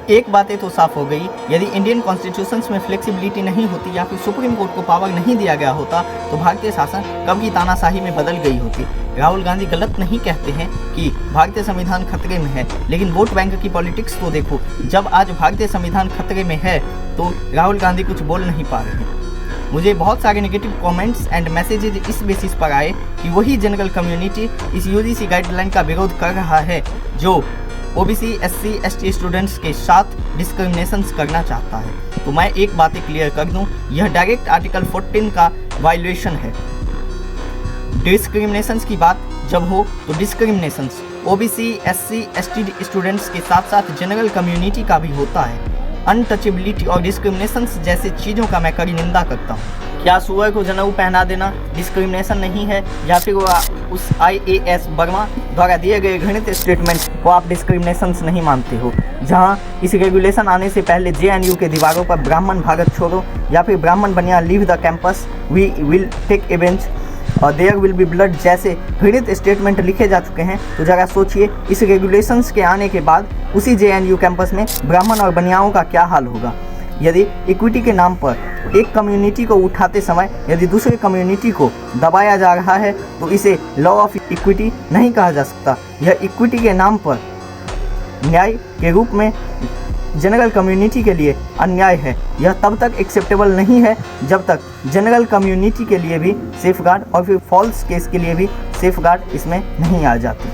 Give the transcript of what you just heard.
एक बातें तो साफ हो गई, यदि इंडियन कॉन्स्टिट्यूशंस में फ्लेक्सिबिलिटी नहीं होती या फिर सुप्रीम कोर्ट को पावर नहीं दिया गया होता तो भारतीय शासन कब की तानाशाही में बदल गई होती। राहुल गांधी गलत नहीं कहते हैं कि भारतीय संविधान खतरे में है, लेकिन वोट बैंक की पॉलिटिक्स तो देखो। जब आज भारतीय संविधान खतरे में है तो राहुल गांधी कुछ बोल नहीं पा रहे हैं। मुझे बहुत सारे नेगेटिव कमेंट्स एंड मैसेजेज इस बेसिस पर आए कि वही जनरल कम्युनिटी इस यूजीसी गाइडलाइन का विरोध कर रहा है जो ओबीसी एससी एसटी स्टूडेंट्स के साथ डिस्क्रिमिनेशंस करना चाहता है। तो मैं एक बात क्लियर कर दूं, यह डायरेक्ट आर्टिकल 14 का वायलेशन है। डिस्क्रिमिनेशंस की बात जब हो तो discriminations OBC SC ST students के साथ साथ जनरल कम्युनिटी का भी होता है। अनटचेबिलिटी और डिस्क्रिमिनेशंस जैसे चीज़ों का मैं कड़ी निंदा करता हूँ। क्या सुअर को जनेऊ पहना देना डिस्क्रिमिनेशन नहीं है, या फिर उस IAS वर्मा द्वारा दिए गए घृणित स्टेटमेंट को आप डिस्क्रिमिनेशंस नहीं मानते हो? जहां इस रेगुलेशन आने से पहले JNU के दीवारों पर ब्राह्मण भारत छोड़ो या फिर Brahmin Baniya leave the campus, we will take avenge और देयर विल बी ब्लड जैसे घृणित स्टेटमेंट लिखे जा चुके हैं। तो जरा सोचिए, इस रेगुलेशंस के आने के बाद उसी JNU कैंपस में ब्राह्मण और बनियाओं का क्या हाल होगा। यदि इक्विटी के नाम पर एक कम्युनिटी को उठाते समय यदि दूसरे कम्युनिटी को दबाया जा रहा है तो इसे लॉ ऑफ इक्विटी नहीं कहा जा सकता। यह इक्विटी के नाम पर न्याय के रूप में जनरल कम्युनिटी के लिए अन्याय है। यह तब तक एक्सेप्टेबल नहीं है जब तक जनरल कम्युनिटी के लिए भी सेफगार्ड और फिर फॉल्स केस के लिए भी सेफगार्ड इसमें नहीं आ जाती।